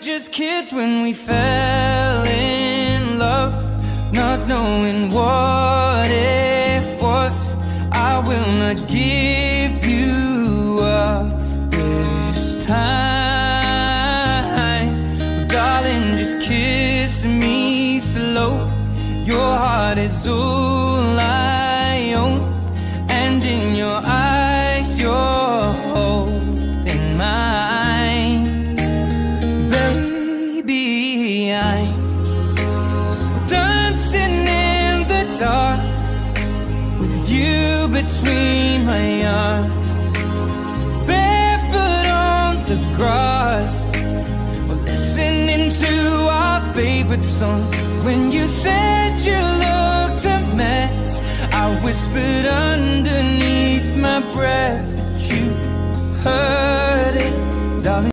just kids when we fell in love, not knowing what it was. I will not give you up this time. But darling, just kiss me slow. Your heart is all I own, and in your eyes you're holding mine. Baby, I'm dancing in the dark with you between my arms, barefoot on the grass, we're listening to our favorite song. When you said you looked a mess, I whispered underneath my breath, but you heard it, darling.